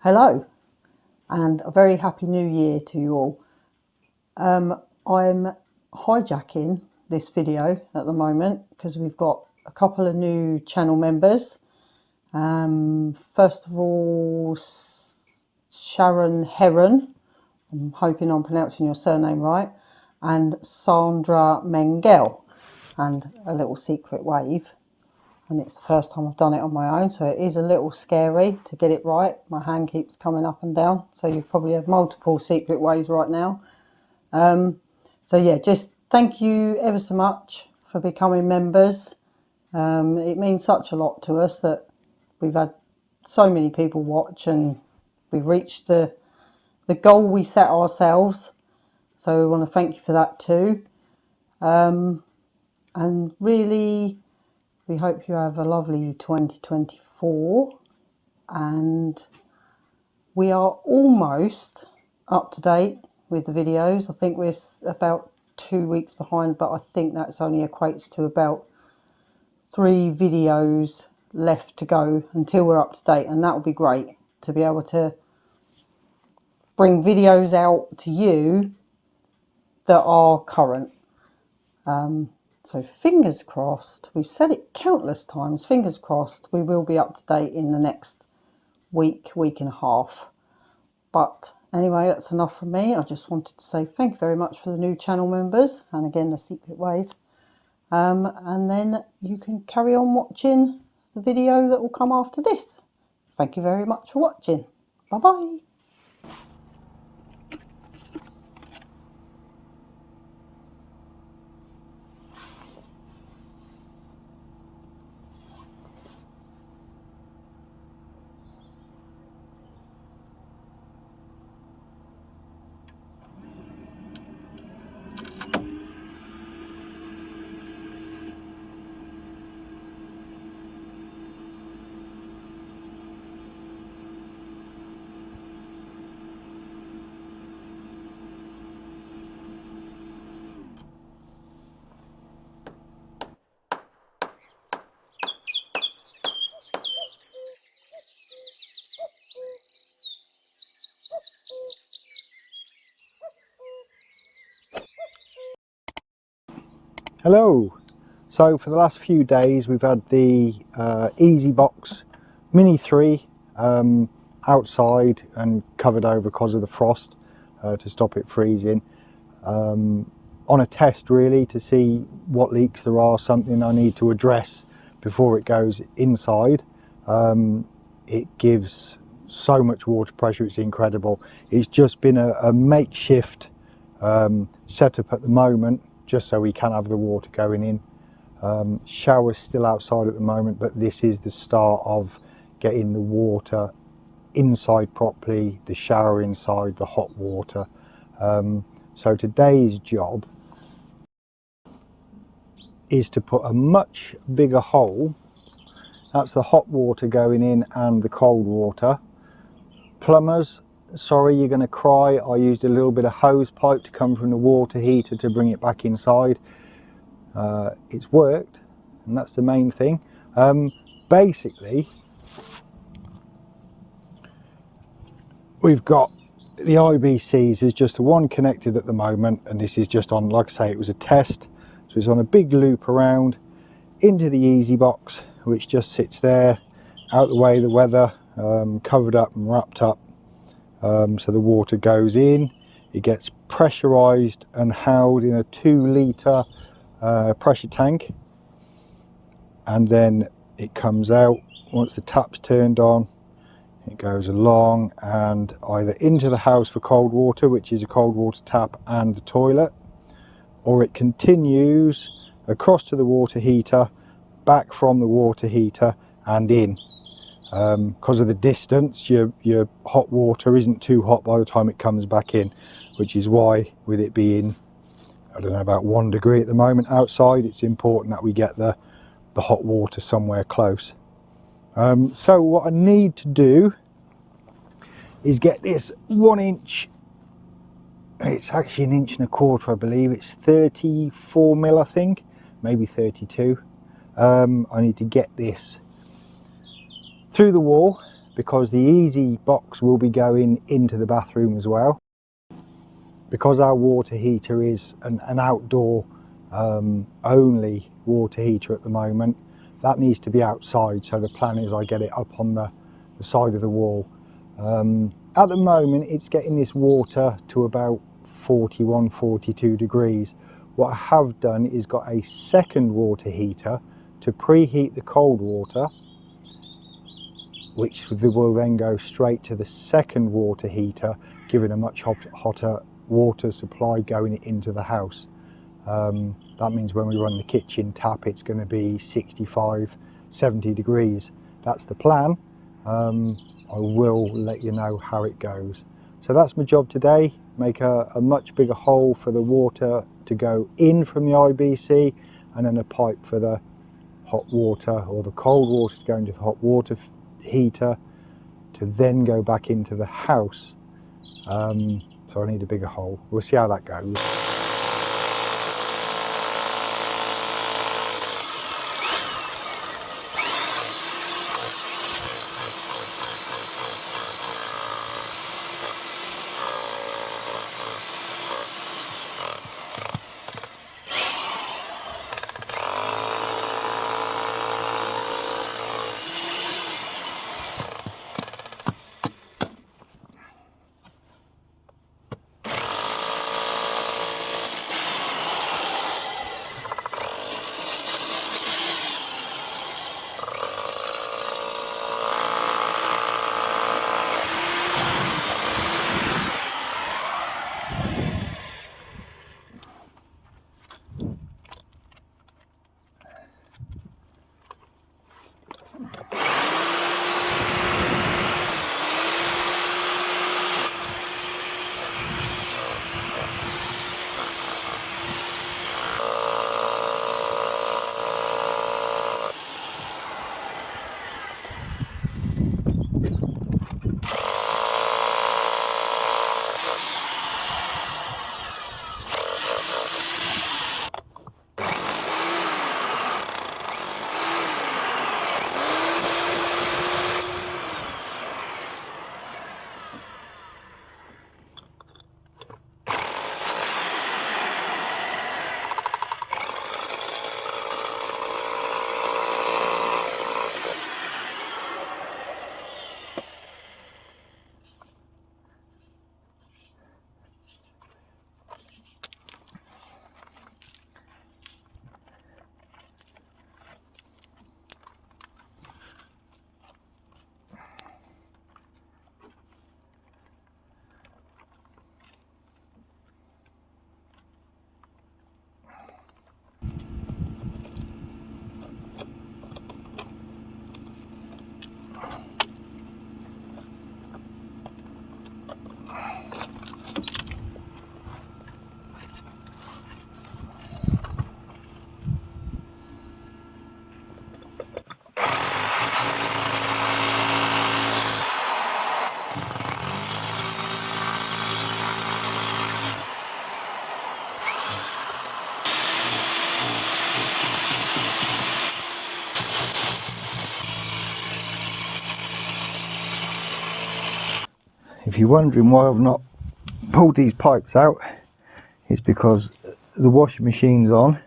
Hello and a very happy new year to you all. I'm hijacking this video at the moment because we've got a couple of new channel members. First of all, Sharon Heron, I'm hoping I'm pronouncing your surname right, and Sandra Mengel, and a little secret wave. And it's the first time I've done it on my own, so it is a little scary to get it right. My hand keeps coming up and down, so you probably have multiple secret waves right now. So yeah, just thank you ever so much for becoming members. It means such a lot to us that we've had so many people watch, and we've reached the goal we set ourselves. So we want to thank you for that too. And really, we hope you have a lovely 2024, and we are almost up to date with the videos. I think we're about 2 weeks behind, but I think that's only equates to about 3 videos left to go until we're up to date, and that would be great to be able to bring videos out to you that are current. So fingers crossed, we've said it countless times, fingers crossed we will be up to date in the next week and a half. But anyway, that's enough from me. I just wanted to say thank you very much for the new channel members, and again the secret wave. And then you can carry on watching the video that will come after this. Thank you very much for watching. Bye bye. Hello. So for the last few days we've had the EsyBox Mini 3 outside and covered over because of the frost to stop it freezing, on a test really to see what leaks there are, something I need to address before it goes inside. It gives so much water pressure, it's incredible. It's just been a makeshift setup at the moment, just so we can have the water going in. Shower's still outside at the moment, but this is the start of getting the water inside properly, the shower inside, the hot water. So today's job is to put a much bigger hole. That's the hot water going in and the cold water. Plumbers, sorry, you're going to cry. I used a little bit of hose pipe to come from the water heater to bring it back inside. It's worked, and that's the main thing. Basically, we've got the IBCs, there's just the one connected at the moment, and this is just on, like I say, it was a test, so it's on a big loop around into the EsyBox, which just sits there out the way of the weather, covered up and wrapped up. So the water goes in, it gets pressurized and held in a 2-litre pressure tank, and then it comes out once the tap's turned on. It goes along and either into the house for cold water, which is a cold water tap and the toilet, or it continues across to the water heater, back from the water heater and in. Because of the distance, your hot water isn't too hot by the time it comes back in, which is why, with it being, I don't know, about 1 degree at the moment outside, it's important that we get the hot water somewhere close. So what I need to do is get this 1 inch, it's actually 1.25 inches I believe, it's 34 mil I think, maybe 32. I need to get this through the wall because the EsyBox will be going into the bathroom as well. Because our water heater is an outdoor only water heater at the moment, that needs to be outside, so the plan is I get it up on the side of the wall. At the moment it's getting this water to about 41, 42 degrees. What I have done is got a second water heater to preheat the cold water, which will then go straight to the second water heater, giving a much hotter water supply going into the house. That means when we run the kitchen tap, it's going to be 65, 70 degrees. That's the plan. I will let you know how it goes. So that's my job today, make a much bigger hole for the water to go in from the IBC, and then a pipe for the hot water or the cold water to go into the hot water heater to then go back into the house. So I need a bigger hole. We'll see how that goes. If you're wondering why I've not pulled these pipes out, it's because the washing machine's on.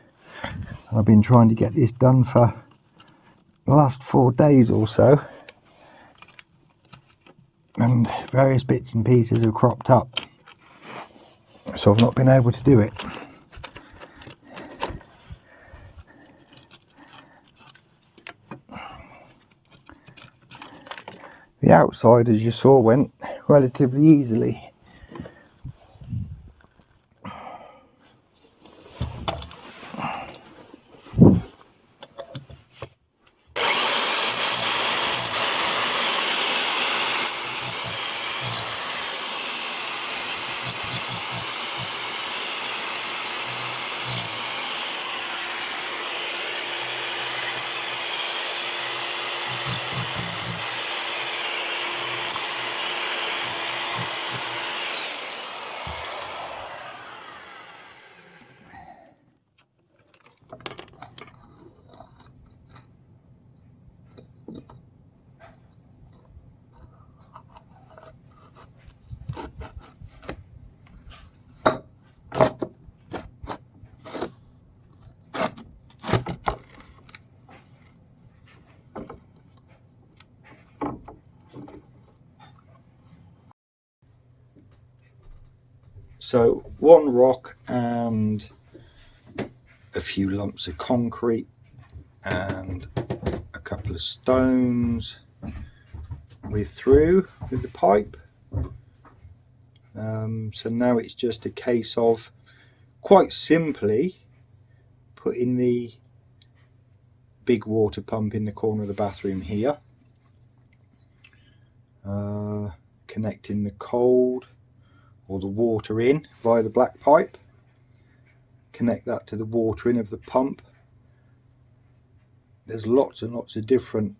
I've been trying to get this done for the last 4 days or so, and various bits and pieces have cropped up, so I've not been able to do it. The outside, as you saw, went relatively easily. So one rock and a few lumps of concrete and a couple of stones we're through with the pipe. So now it's just a case of quite simply putting the big water pump in the corner of the bathroom here, connecting the cold or the water in via the black pipe, connect that to the water in of the pump. There's lots and lots of different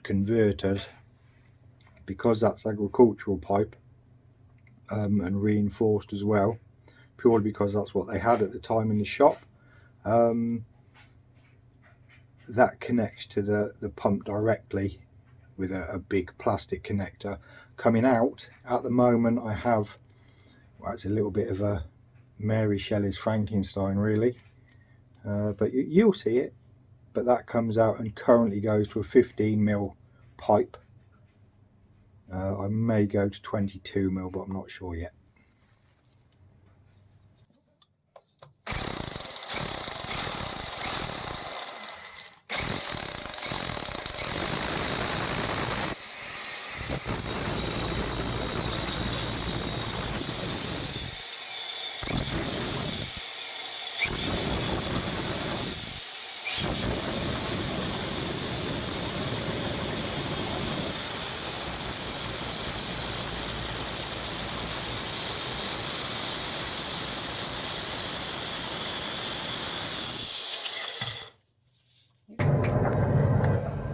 converters because that's agricultural pipe, and reinforced as well, purely because that's what they had at the time in the shop. That connects to the pump directly with a big plastic connector. Coming out at the moment I have, well, it's a little bit of a Mary Shelley's Frankenstein really, but you'll see it. But that comes out and currently goes to a 15mm pipe. I may go to 22mm, but I'm not sure yet.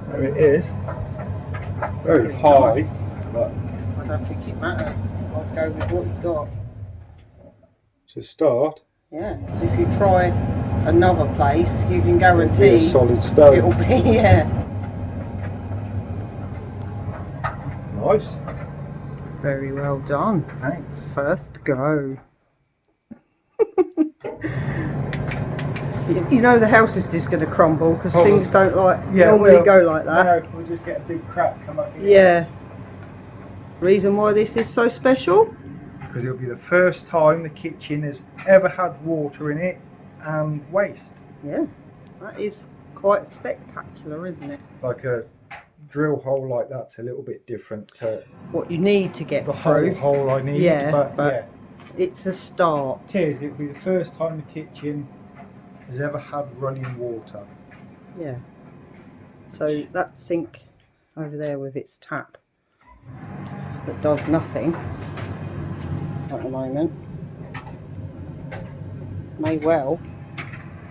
There it is. Very high, but I don't think it matters. I'd go with what you got. to start, Yeah, because if you try another place, you can guarantee it'll be a solid stone. it'll be, yeah. Nice. Very well done. Thanks. First go. You know the house is just going to crumble because things don't normally go like that. No, we'll just get a big crack come up here. Yeah. Reason why this is so special? Because it'll be the first time the kitchen has ever had water in it and waste. Yeah. That is quite spectacular, isn't it? Like a drill hole like that's a little bit different to What you need to get the through. whole hole I need. Yeah, but but yeah, it's a start. it is. It'll be the first time the kitchen has ever had running water. Yeah. So that sink over there with its tap that does nothing at the moment may well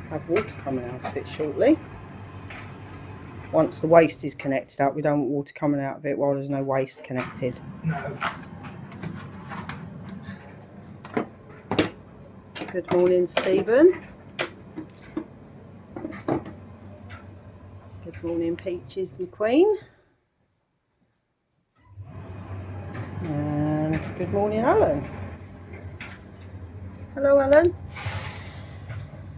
have water coming out of it shortly. Once the waste is connected up, we don't want water coming out of it while there's no waste connected. No. Good morning, Stephen. Good morning, Peaches and Queen. And good morning, Alan. Hello, Alan.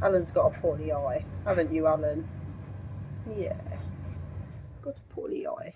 Alan's got a poorly eye, haven't you, Alan? Yeah, got a poorly eye.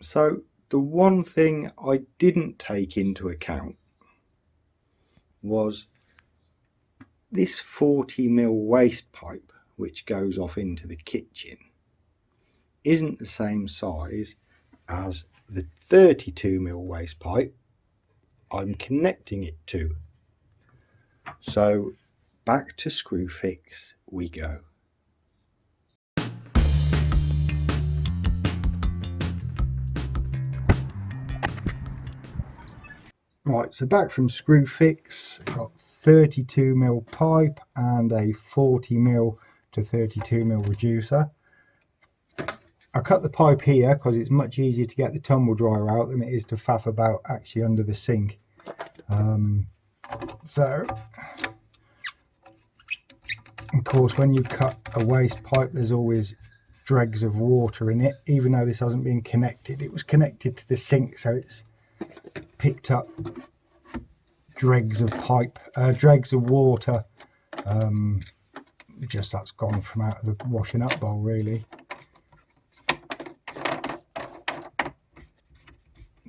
So the one thing I didn't take into account was this 40mm waste pipe which goes off into the kitchen isn't the same size as the 32mm waste pipe I'm connecting it to. So back to Screwfix we go. Right, so back from Screwfix, got 32mm pipe and a 40mm to 32mm reducer. I cut the pipe here because it's much easier to get the tumble dryer out than it is to faff about actually under the sink. So, of course, when you cut a waste pipe, there's always dregs of water in it. Even though this hasn't been connected, it was connected to the sink, so it's picked up dregs of dregs of water. Just that's gone from out of the washing up bowl, really.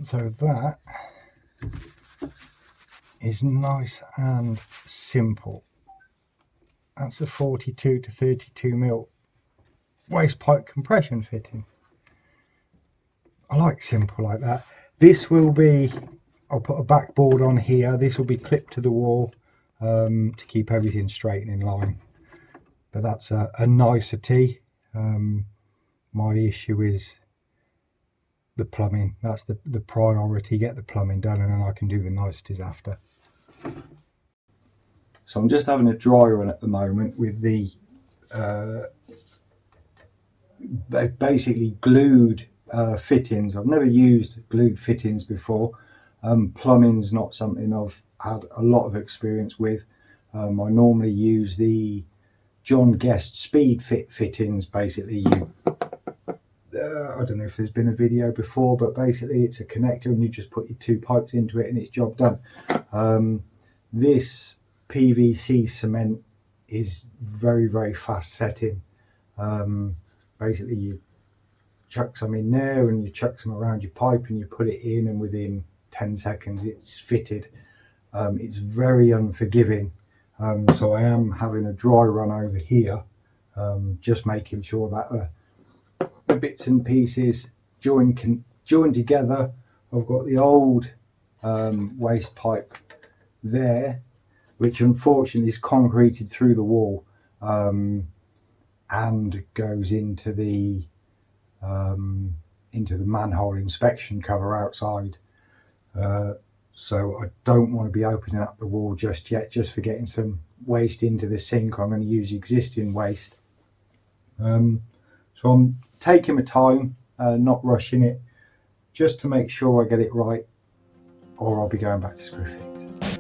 So that is nice and simple. That's a 42 to 32mm waste pipe compression fitting. I like simple like that. This will be, I'll put a backboard on here. This will be clipped to the wall to keep everything straight and in line. But that's a nicety. My issue is the plumbing. That's the priority. Get the plumbing done and then I can do the niceties after. So I'm just having a dry run at the moment with the basically glued fittings. I've never used glued fittings before. Plumbing's not something I've had a lot of experience with. I normally use the John Guest speed fit fittings. Basically I don't know if there's been a video before, but basically it's a connector and you just put your two pipes into it and it's job done. This PVC cement is very, very fast setting. Basically you chuck some in there and you chuck some around your pipe and you put it in, and within 10 seconds it's fitted. It's very unforgiving. So I am having a dry run over here, just making sure that the bits and pieces join together. I've got the old waste pipe there, which unfortunately is concreted through the wall and goes into the manhole inspection cover outside. So I don't want to be opening up the wall just yet, just for getting some waste into the sink. I'm going to use existing waste. So I'm taking my time, not rushing it, just to make sure I get it right, or I'll be going back to Screwfix.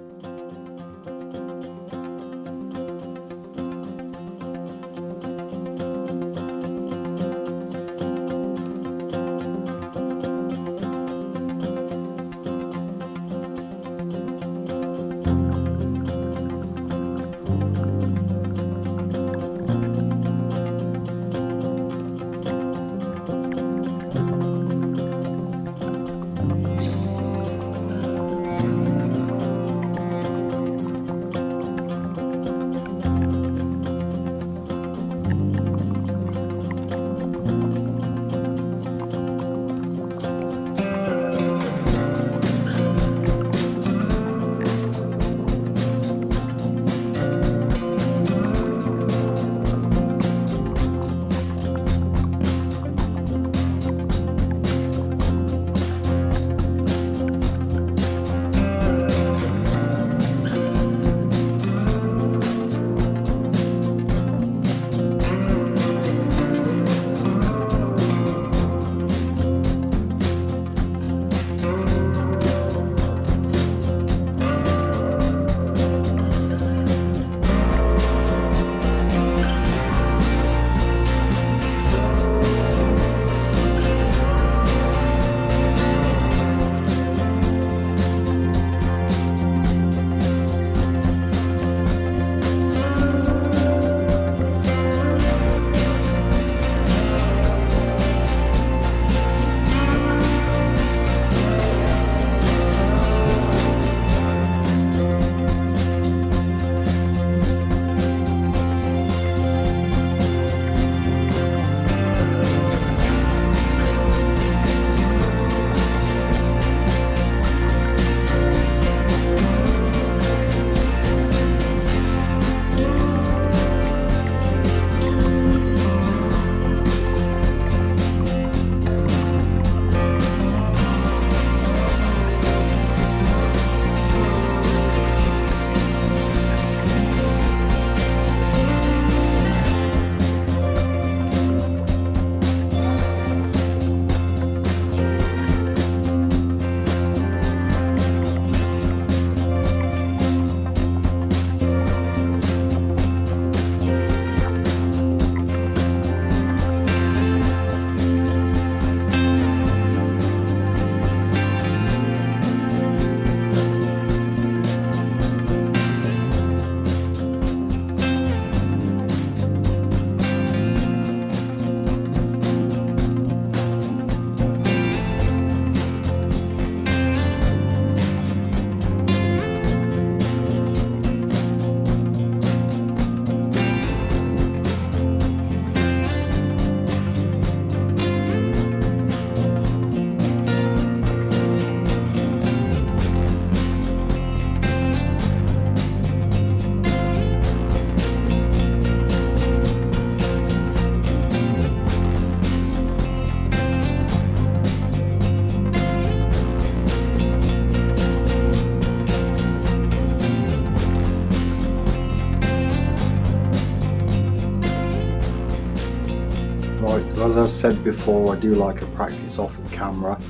I've said before, I do like a practice off the camera,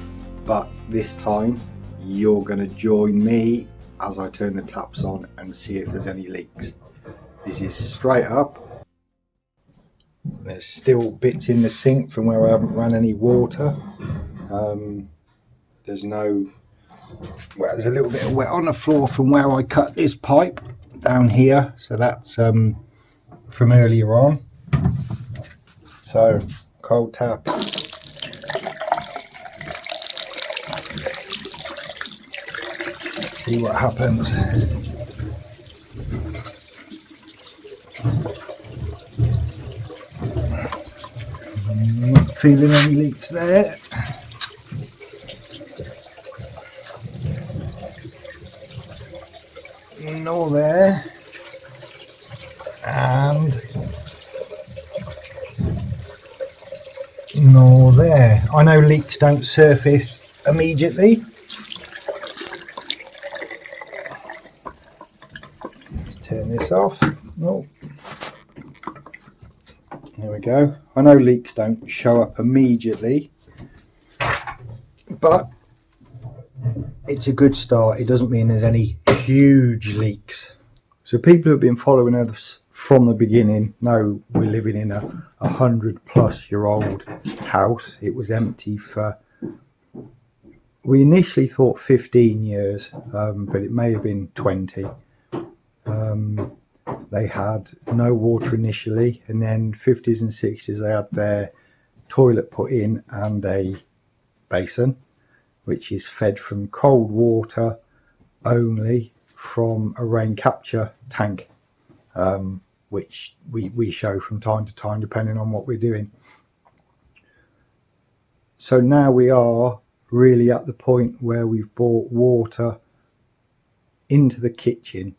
but this time you're going to join me as I turn the taps on and see if there's any leaks. This is straight up. There's still bits in the sink from where I haven't run any water. There's a little bit of wet on the floor from where I cut this pipe down here, so that's from earlier on. So cold tap. See what happens. Not feeling any leaks there. Nor there. And nor there. I know leaks don't surface immediately. Let's turn this off. Oh. There we go. I know leaks don't show up immediately, but it's a good start. It doesn't mean there's any huge leaks. So people who have been following us from the beginning know we're living in a 100+ year old house. It was empty for, we initially thought 15 years, but it may have been 20. They had no water initially, and then 50s and 60s they had their toilet put in and a basin which is fed from cold water only from a rain capture tank, which we show from time to time depending on what we're doing. So now we are really at the point where we've brought water into the kitchen.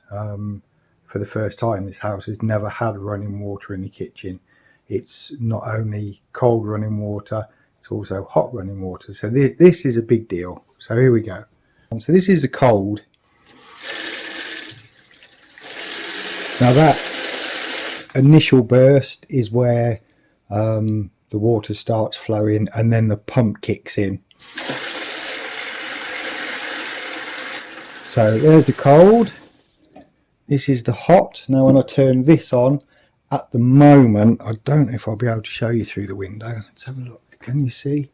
For the first time, this house has never had running water in the kitchen. It's not only cold running water, it's also hot running water. So this is a big deal. So here we go. So this is the cold. Now that initial burst is where the water starts flowing and then the pump kicks in. So there's the cold. This is the hot. Now when I turn this on, at the moment, I don't know if I'll be able to show you through the window. Let's have a look. Can you see?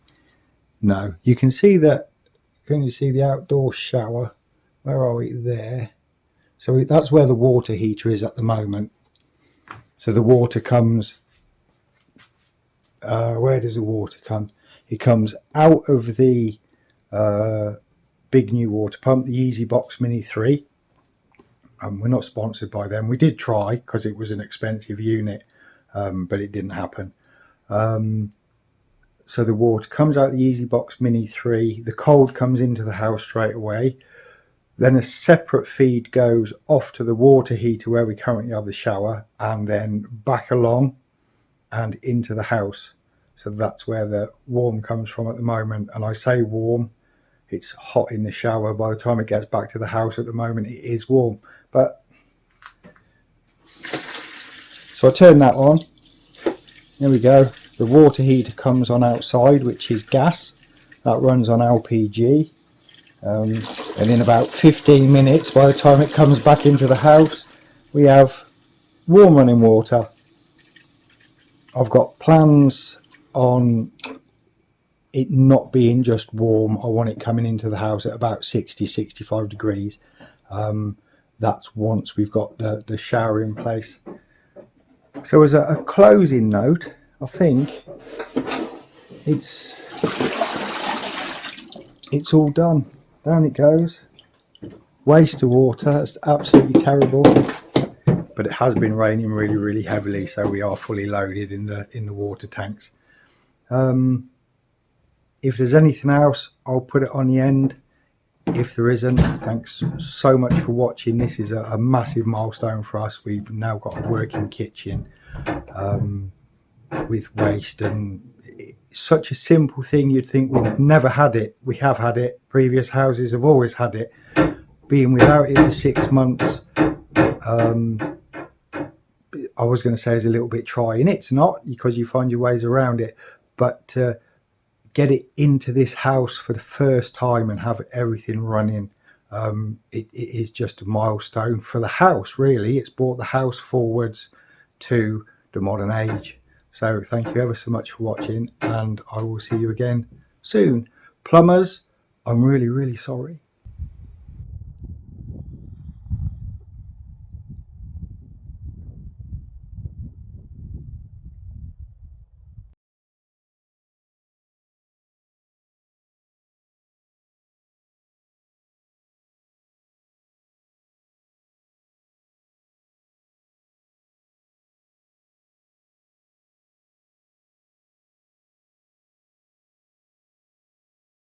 No. You can see that. Can you see the outdoor shower? Where are we? There. So that's where the water heater is at the moment. So the water comes, where does the water come? It comes out of the big new water pump, the EsyBox Mini 3. We're not sponsored by them. We did try because it was an expensive unit, but it didn't happen. So the water comes out the EsyBox Mini 3. The cold comes into the house straight away. Then a separate feed goes off to the water heater where we currently have the shower, and then back along and into the house. So that's where the warm comes from at the moment. And I say warm, it's hot in the shower. By the time it gets back to the house at the moment, it is warm. But so I turn that on. There we go. The water heater comes on outside, which is gas. That runs on LPG. And in about 15 minutes, by the time it comes back into the house, we have warm running water. I've got plans on it not being just warm. I want it coming into the house at about 60-65 degrees. That's once we've got the shower in place. So as a closing note, I think it's all done. Down it goes. Waste of water. That's absolutely terrible. But it has been raining really, really heavily, so we are fully loaded in the water tanks. If there's anything else, I'll put it on the end. If there isn't, thanks so much for watching. This is a massive milestone for us. We've now got a working kitchen with waste, and it's such a simple thing. You'd think we've never had it. We have had it. Previous houses have always had it. Being without it for 6 months, I was going to say is a little bit try, and it's not, because you find your ways around it, but to get it into this house for the first time and have everything running, it is just a milestone for the house, really. It's brought the house forwards to the modern age. So thank you ever so much for watching, and I will see you again soon. Plumbers, I'm really, really sorry.